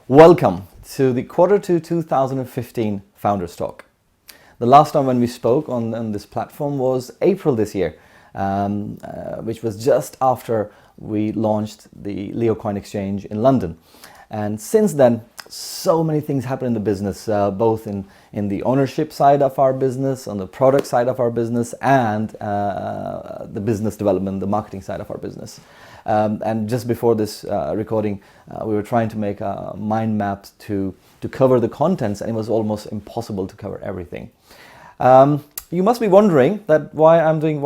Welcome to the Q2 2015 Founders Talk. The last time when we spoke on this platform was April this year, which was just after we launched the LeoCoin exchange in London. And since then, so many things happened in the business, both in the ownership side of our business, on the product side of our business, and the business development, the marketing side of our business. And just before this recording, we were trying to make a mind map to cover the contents, and it was almost impossible to cover everything. You must be wondering that why I'm doing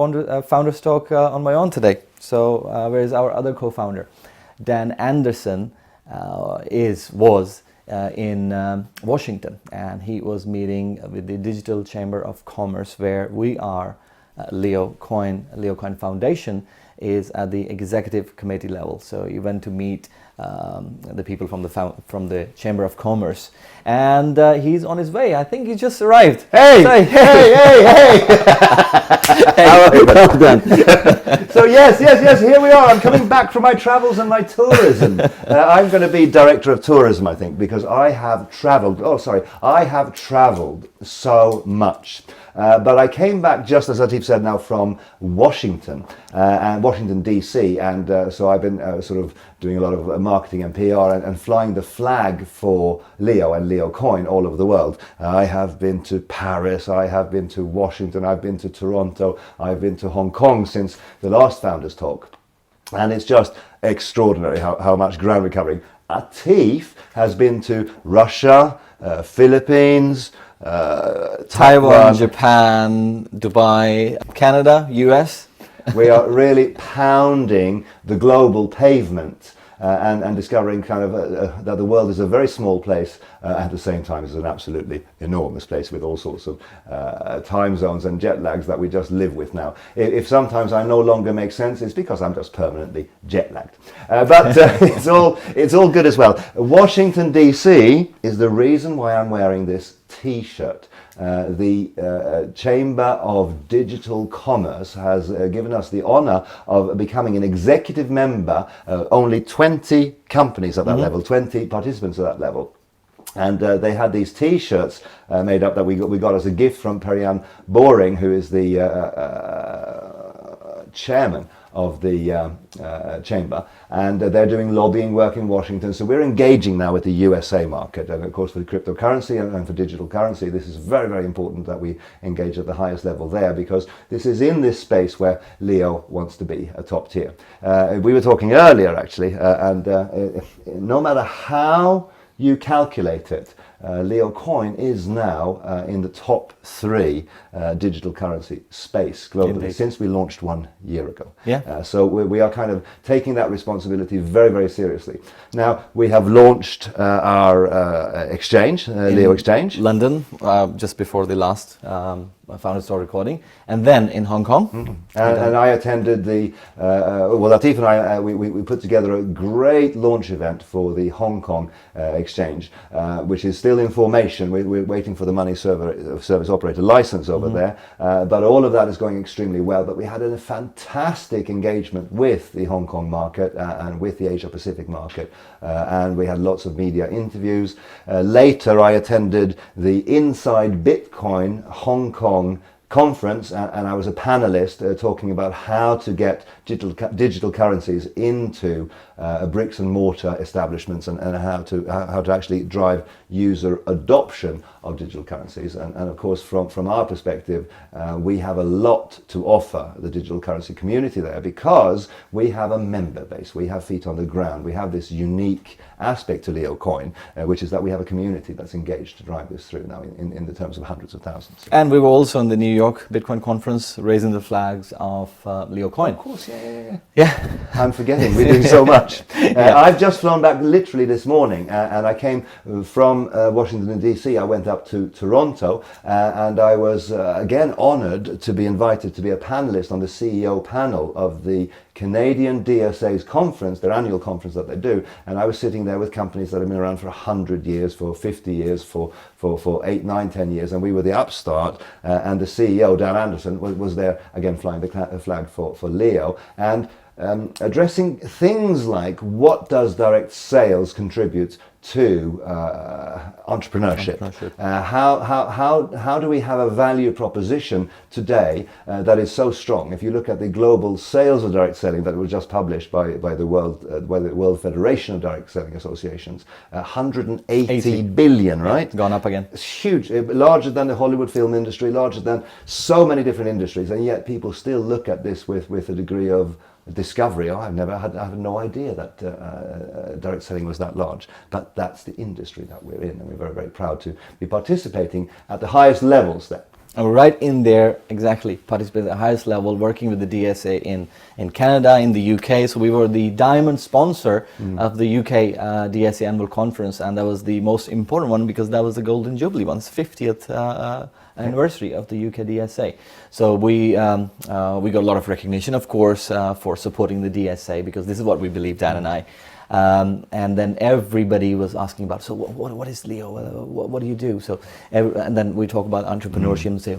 Founders Talk on my own today. So where is our other co-founder? Dan Anderson was in Washington, and he was meeting with the Digital Chamber of Commerce, where we are, LeoCoin Foundation is at the executive committee level. So he went to meet the people from the Chamber of Commerce, and he's on his way. I think he just arrived. Hey! Sorry. Hey! Well done. So yes, here we are. I'm coming back from my travels and my tourism. I'm going to be director of tourism, I think, because I have traveled so much. But I came back, just as Latif said now, from Washington and Washington DC, and so I've been sort of doing a lot of marketing and PR and flying the flag for Leo and LeoCoin all over the world. I have been to Paris, I have been to Washington, I've been to Toronto, I've been to Hong Kong since the last Founders Talk. And it's just extraordinary how much ground we're covering. Atif has been to Russia, Philippines, Taiwan, Japan, Dubai, Canada, US. We are really pounding the global pavement and discovering kind of that the world is a very small place, at the same time is an absolutely enormous place with all sorts of time zones and jet lags that we just live with now. If sometimes I no longer make sense, it's because I'm just permanently jet lagged. But it's all good as well. Washington DC is the reason why I'm wearing this T-shirt. The Chamber of Digital Commerce has given us the honor of becoming an executive member, only 20 companies at that level, 20 participants at that level. And they had these T-shirts made up that we got as a gift from Perianne Boring, who is the chairman of the chamber, and they're doing lobbying work in Washington. So we're engaging now with the USA market, and of course for the cryptocurrency and for digital currency, this is very, very important that we engage at the highest level there, because this is in this space where Leo wants to be a top tier. We were talking earlier actually, and no matter how you calculate it, LeoCoin is now in the top 3 digital currency space globally. Indeed. Since we launched 1 year ago. Yeah. So we are kind of taking that responsibility very, very seriously. Now we have launched our exchange, Leo Exchange. London, just before the last Founders Talk recording, and then in Hong Kong. Mm-hmm. And I attended Latif and I, we put together a great launch event for the Hong Kong exchange, which is still in formation. We're waiting for the money service operator license over there, but all of that is going extremely well. But we had a fantastic engagement with the Hong Kong market and with the Asia Pacific market, and we had lots of media interviews. Later I attended the Inside Bitcoin Hong Kong conference, and I was a panelist talking about how to get digital currencies into bricks and mortar establishments, and how to actually drive user adoption of digital currencies. And of course, from our perspective, we have a lot to offer the digital currency community there, because we have a member base, we have feet on the ground, we have this unique aspect to LeoCoin, which is that we have a community that's engaged to drive this through now in the terms of hundreds of thousands. And we were also in the New York Bitcoin conference raising the flags of LeoCoin. Of course, yeah. I'm forgetting, we're doing so much. I've just flown back literally this morning, and I came from Washington DC. I went up to Toronto, and I was again honored to be invited to be a panelist on the CEO panel of the Canadian DSA's conference, their annual conference that they do, and I was sitting there with companies that have been around for 100 years, for 50 years, for 8, 9, 10 years, and we were the upstart, and the CEO, Dan Anderson, was there again flying the flag for Leo. And addressing things like what does direct sales contribute to entrepreneurship. How do we have a value proposition today that is so strong? If you look at the global sales of direct selling that was just published by the World Federation of Direct Selling Associations, 180 billion, right? Gone up again. It's huge, larger than the Hollywood film industry, larger than so many different industries, and yet people still look at this with a degree of discovery. I had no idea that direct selling was that large, but that's the industry that we're in, and we're very, very proud to be participating at the highest levels there. Right in there, exactly, participating at the highest level, working with the DSA in Canada, in the UK. So we were the diamond sponsor of the UK DSA annual conference, and that was the most important one because that was the Golden Jubilee one, it's 50th anniversary of the UK DSA. So we got a lot of recognition, of course, for supporting the DSA, because this is what we believe, Dan and I. And then everybody was asking about, so what is Leo? What do you do? So, and then we talk about entrepreneurship and say,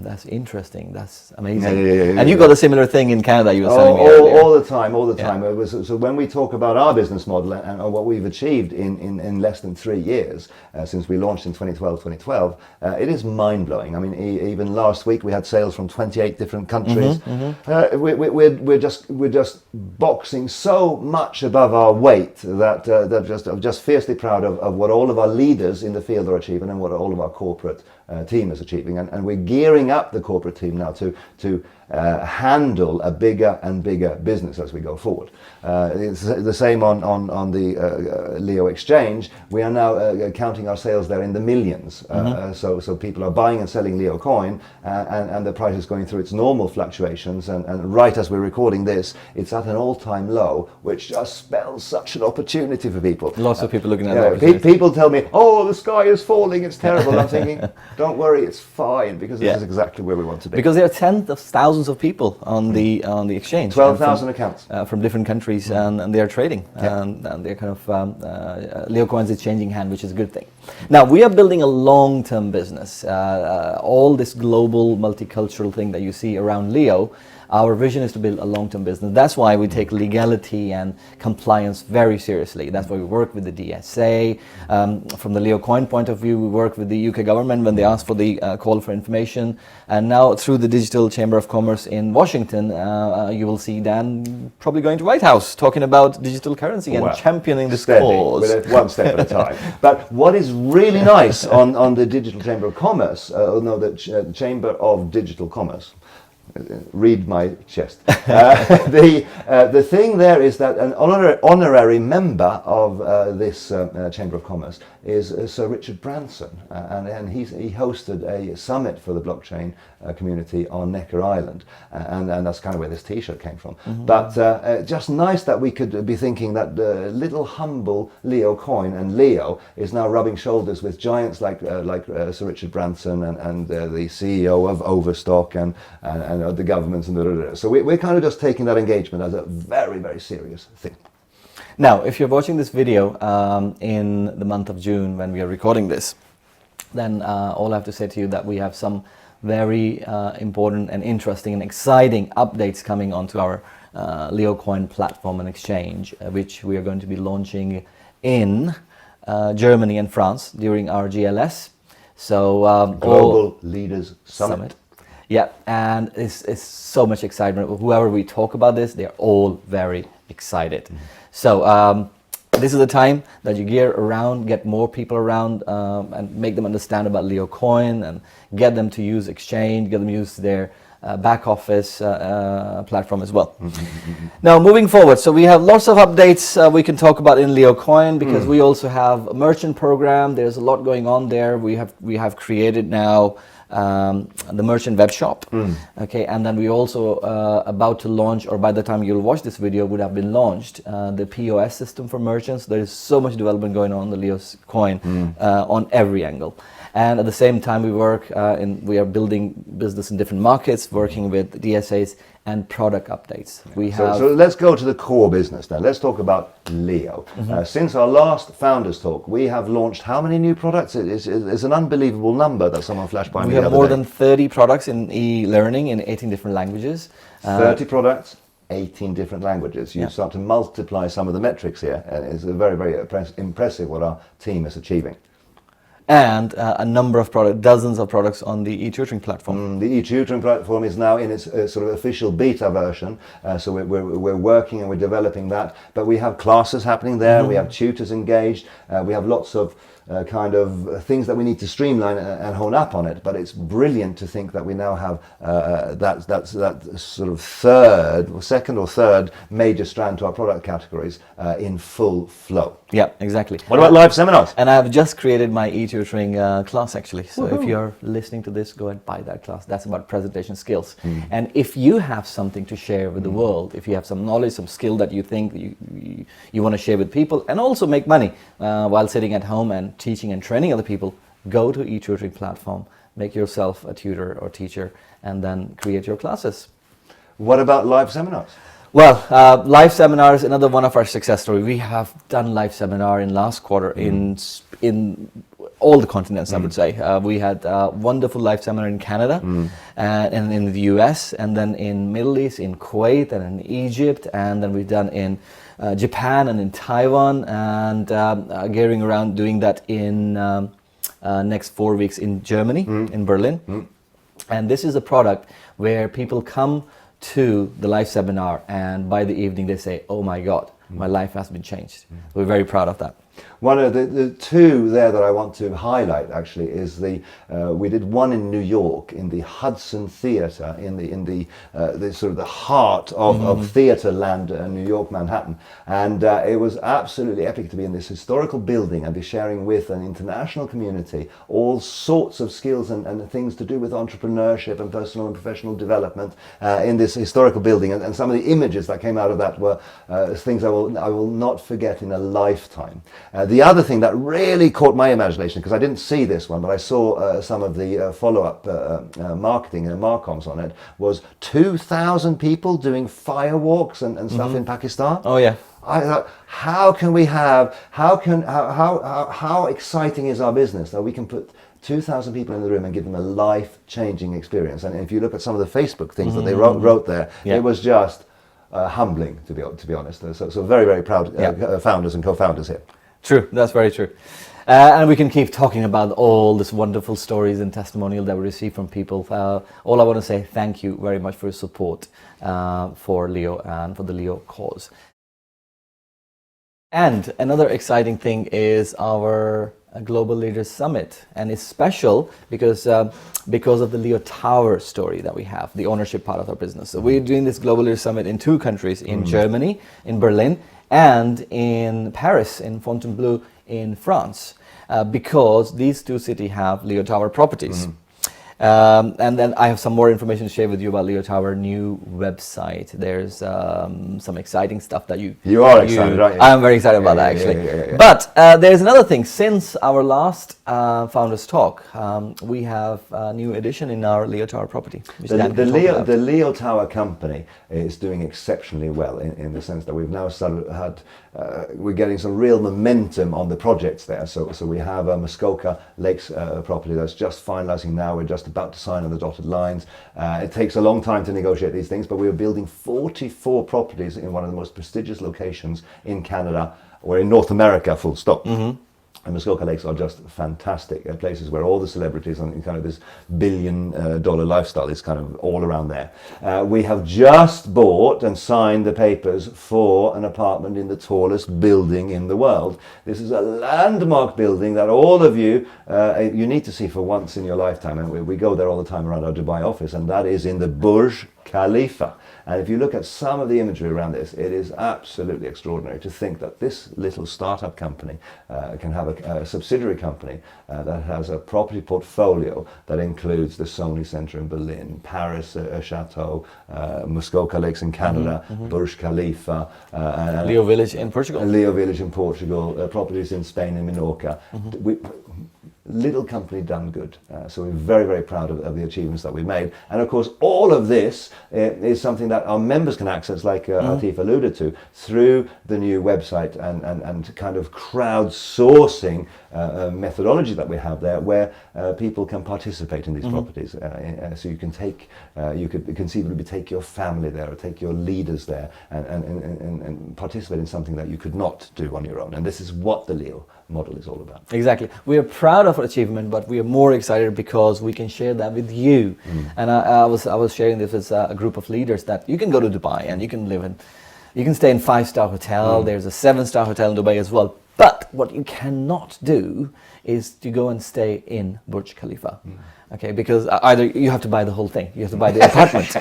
that's interesting, that's amazing. And you got a similar thing in Canada, you were telling me earlier. All the time. It was, so when we talk about our business model and what we've achieved in less than 3 years, since we launched in 2012, it is mind-blowing. I mean, even last week we had sales from 28 different countries. We're just boxing so much above our weight that I'm just fiercely proud of what all of our leaders in the field are achieving and what all of our corporate team is achieving, and we're gearing up the corporate team now to handle a bigger and bigger business as we go forward. It's the same on the Leo Exchange. We are now counting our sales there in the millions. So people are buying and selling Leo coin, and the price is going through its normal fluctuations. And right as we're recording this, it's at an all-time low, which just spells such an opportunity for people. Lots of people looking at it. People tell me, "Oh, the sky is falling. It's terrible." I'm thinking, don't worry, it's fine, because this is exactly where we want to be. Because there are tens of thousands of people on the exchange. 12,000 accounts from different countries, and they are trading, and they're kind of Leo coins is changing hand, which is a good thing. Now we are building a long-term business. All this global multicultural thing that you see around Leo. Our vision is to build a long-term business. That's why we take legality and compliance very seriously. That's why we work with the DSA. From the Leo coin point of view, we work with the UK government when they ask for the call for information. And now through the Digital Chamber of Commerce in Washington, you will see Dan probably going to White House talking about digital currency and championing this cause. One step at a time. But what is really nice on the Digital Chamber of Commerce, the Chamber of Digital Commerce, read my chest. The thing there is that an honorary member of this Chamber of Commerce is Sir Richard Branson, and he hosted a summit for the blockchain community on Necker Island, and that's kind of where this T-shirt came from. But just nice that we could be thinking that the little humble Leo coin and Leo is now rubbing shoulders with giants like Sir Richard Branson and the CEO of Overstock and the governments and so we're kind of just taking that engagement as a very, very serious thing. Now, if you're watching this video in the month of June when we are recording this, then all I have to say to you that we have some very important and interesting and exciting updates coming onto our Leo coin platform and exchange, which we are going to be launching in Germany and France during our GLS. So Global Leaders Summit. Yeah, and it's so much excitement. Whoever we talk about this, they're all very excited. So this is the time that you gear around, get more people around, and make them understand about Leo coin, and get them to use exchange, get them to use their back office platform as well. Now moving forward, so we have lots of updates we can talk about in Leo coin, because we also have a merchant program. There's a lot going on there. We have created now the merchant web shop, okay, and then we also about to launch, or by the time you'll watch this video would have been launched, the POS system for merchants. There is so much development going on the Leo coin on every angle. And at the same time, we are building business in different markets, working with DSAs and product updates. So let's go to the core business now. Let's talk about Leo. Since our last Founders Talk, we have launched how many new products? It's an unbelievable number that someone flashed by me the other day. We have more than 30 products in e-learning in 18 different languages. 30 products. 18 different languages. You start to multiply some of the metrics here, and it's very, very impressive what our team is achieving. And a number of products, dozens of products on the e-tutoring platform. The e-tutoring platform is now in its sort of official beta version, so we're working and we're developing that. But we have classes happening there, we have tutors engaged, we have lots of kind of things that we need to streamline and hone up on it. But it's brilliant to think that we now have that sort of second or third major strand to our product categories in full flow. Yeah, exactly. What about live seminars? And I've just created my e-tutoring class actually. So if you're listening to this, go and buy that class. That's about presentation skills. And if you have something to share with the world, if you have some knowledge, some skill that you think you want to share with people and also make money while sitting at home and teaching and training other people, go to e-tutoring platform, make yourself a tutor or teacher, and then create your classes. What about live seminars? Well, live seminars, another one of our success stories. We have done live seminar in last quarter in all the continents, I would say. We had a wonderful live seminar in Canada and in the US, and then in Middle East, in Kuwait and in Egypt, and then we've done in Japan and in Taiwan, and gearing around doing that in next 4 weeks in Germany, in Berlin. And this is a product where people come to the live seminar and by the evening they say, oh my God, my life has been changed. We're very proud of that. One of the two there that I want to highlight actually is we did one in New York in the Hudson Theatre in the sort of the heart of theatre land, New York, Manhattan, and it was absolutely epic to be in this historical building and be sharing with an international community all sorts of skills and things to do with entrepreneurship and personal and professional development in this historical building, and some of the images that came out of that were things I will not forget in a lifetime. The other thing that really caught my imagination, because I didn't see this one, but I saw some of the follow-up marketing and marcoms on it, was 2,000 people doing firewalks and stuff in Pakistan. Oh yeah. I thought, how exciting is our business that we can put 2,000 people in the room and give them a life-changing experience? And if you look at some of the Facebook things that they wrote there, it was just humbling, to be honest. So very, very proud founders and co-founders here. True, that's very true. And we can keep talking about all these wonderful stories and testimonial that we receive from people. All I want to say, thank you very much for your support for Leo and for the Leo cause. And another exciting thing is our Global Leaders Summit, and it's special because of the Leo Tower story that we have, the ownership part of our business. So we're doing this Global Leaders Summit in 2 countries, in Germany, in Berlin, and in Paris, in Fontainebleau, in France, because these 2 cities have Leo Tower properties. And then I have some more information to share with you about Leo Tower new website. There's some exciting stuff that you are excited, aren't you? I'm very excited about that actually. Yeah. But there's another thing. Since our last Founders Talk, we have a new addition in our Leo Tower property. The Leo Tower company is doing exceptionally well in the sense that we've now we're getting some real momentum on the projects there. So we have a Muskoka Lakes property that's just finalizing now. We're just about to sign on the dotted lines. It takes a long time to negotiate these things, but we're building 44 properties in one of the most prestigious locations in Canada, or in North America, full stop. And Muskoka Lakes are just fantastic places where all the celebrities and kind of this billion-dollar lifestyle is kind of all around there. We have just bought and signed the papers for an apartment in the tallest building in the world. This is a landmark building that all of you need to see for once in your lifetime. And we go there all the time around our Dubai office, and that is in the Burj Khalifa. And if you look at some of the imagery around this, it is absolutely extraordinary to think that this little startup company can have a subsidiary company that has a property portfolio that includes the Sony Center in Berlin, Paris Chateau, Muskoka Lakes in Canada, Burj Khalifa, Leo Village in Portugal. Leo Village in Portugal, properties in Spain and Menorca. little company done good. So we're very, very proud of the achievements that we've made. And of course, all of this is something that our members can access, like Atif alluded to, through the new website and kind of crowdsourcing methodology that we have there, where people can participate in these properties. So you can you could conceivably take your family there, or take your leaders there, and participate in something that you could not do on your own. And this is what the Leo model is all about. Exactly. We are proud of our achievement, but we are more excited because we can share that with you. And I was sharing this with a group of leaders that you can go to Dubai and you can stay in 5-star hotel. There's a 7-star hotel in Dubai as well. But what you cannot do is to go and stay in Burj Khalifa. Okay, because either you have to buy the whole thing, you have to buy the apartment.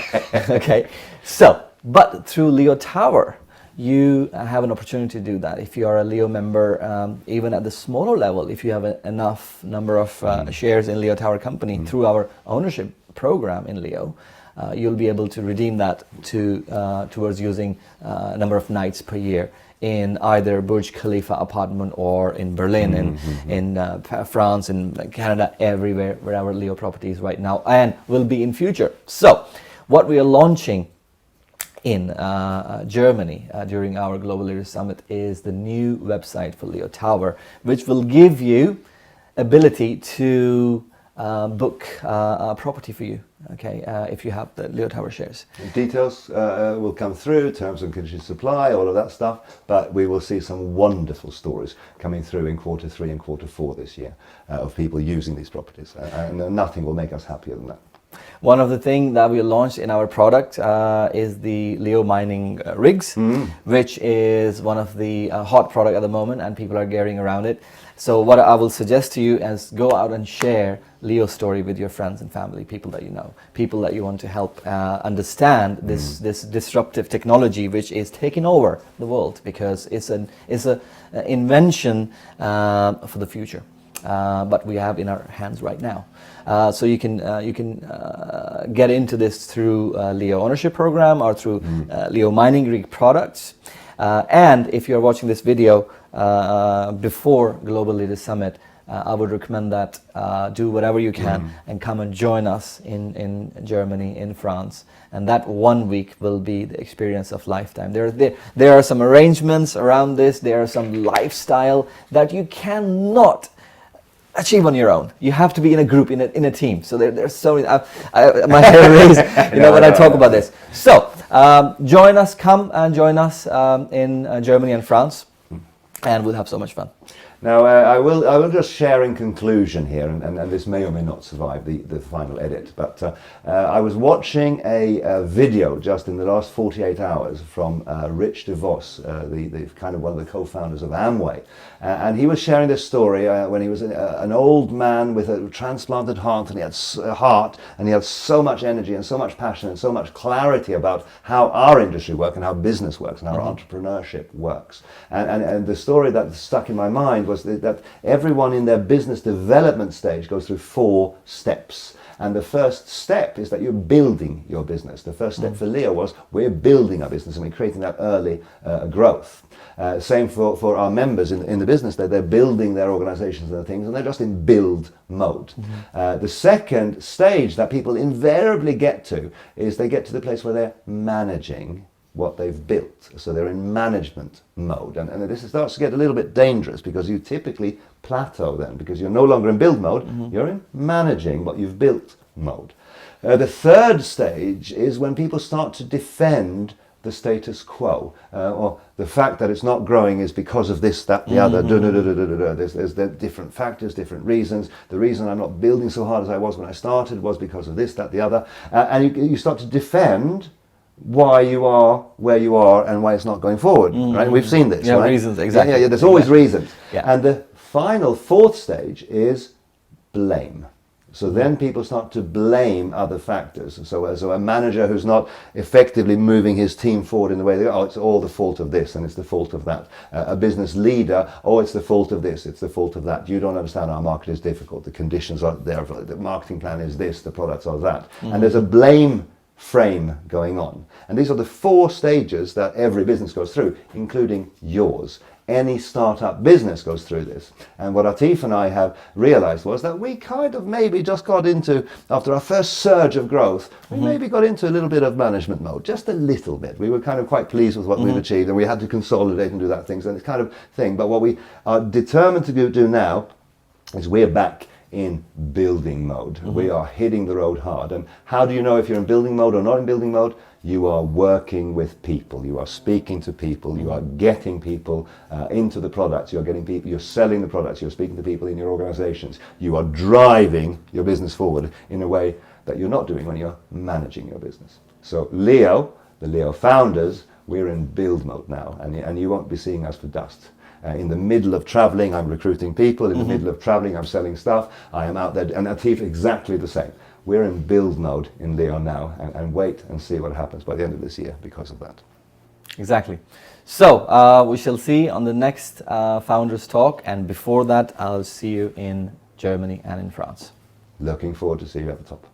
Okay, so but through Leo Tower, you have an opportunity to do that. If you are a Leo member, even at the smaller level, if you have enough number of shares in Leo Tower company through our ownership program in Leo, you'll be able to redeem that towards using a number of nights per year in either Burj Khalifa apartment or in Berlin, in France, in Canada, everywhere where our Leo property is right now and will be in future. So what we are launching in Germany during our Global Leaders Summit is the new website for Leo Tower, which will give you ability to book a property for you, okay, if you have the Leo Tower shares. Details will come through, terms and conditions supply, all of that stuff, but we will see some wonderful stories coming through in Q3 and Q4 this year of people using these properties, and nothing will make us happier than that. One of the things that we launched in our product is the Leo mining rigs, which is one of the hot product at the moment, and people are gearing around it. So what I will suggest to you is go out and share Leo's story with your friends and family, people that you know, people that you want to help understand this disruptive technology which is taking over the world, because it's an invention for the future. But we have in our hands right now. So you can get into this through Leo ownership program or through Leo mining rig products. And if you're watching this video before Global Leaders Summit, I would recommend that do whatever you can and come and join us in Germany, in France. And that 1 week will be the experience of lifetime. There are some arrangements around this. There are some lifestyle that you cannot achieve on your own. You have to be in a group, in a team. So there's so many. My hair raised, when I talk about this. So join us. Come and join us in Germany and France, and we'll have so much fun. Now, I will just share in conclusion here, and this may or may not survive the final edit, but I was watching a video just in the last 48 hours from Rich DeVos, the kind of one of the co-founders of Amway, and he was sharing this story when he was an old man with a transplanted heart, and he had so much energy and so much passion and so much clarity about how our industry works and how business works and how entrepreneurship works. And the story that stuck in my mind was that everyone in their business development stage goes through 4 steps. And the first step is that you're building your business. The first step for Leo was we're building our business and we're creating that early growth. Same for our members in the business. They're building their organizations and things, and they're just in build mode. The second stage that people invariably get to is they get to the place where they're managing what they've built. So they're in management mode. And this starts to get a little bit dangerous, because you typically plateau then, because you're no longer in build mode, you're in managing what you've built mode. The third stage is when people start to defend the status quo, or the fact that it's not growing is because of this, that, the other. There's different factors, different reasons. The reason I'm not building so hard as I was when I started was because of this, that, the other. And you start to defend why you are where you are and why it's not going forward. Right? We've seen this. Right? Reasons, exactly. Yeah, there's always reasons. Yeah. And the final 4th stage is blame. So then people start to blame other factors. So a manager who's not effectively moving his team forward in the way they go, it's all the fault of this and it's the fault of that. A business leader, it's the fault of this, it's the fault of that. You don't understand, our market is difficult, the conditions are there, the marketing plan is this, the products are that. And there's a blame frame going on. And these are the 4 stages that every business goes through, including yours. Any startup business goes through this. And what Atif and I have realized was that we kind of maybe just got into, after our first surge of growth, we maybe got into a little bit of management mode, just a little bit. We were kind of quite pleased with what we've achieved, and we had to consolidate and do that things and this kind of thing. But what we are determined to do now is we're back in building mode. We are hitting the road hard. And how do you know if you're in building mode or not in building mode? You are working with people, you are speaking to people, you are getting people into the products, you're getting people, you're selling the products, you're speaking to people in your organizations, you are driving your business forward in a way that you're not doing when you're managing your business. So Leo, the Leo founders, we're in build mode now, and you won't be seeing us for dust. In the middle of traveling, I'm recruiting people. In the middle of traveling, I'm selling stuff. I am out there, and Atif exactly the same. We're in build mode in Leo now, and wait and see what happens by the end of this year because of that. Exactly. So we shall see on the next Founders Talk, and before that, I'll see you in Germany and in France. Looking forward to see you at the top.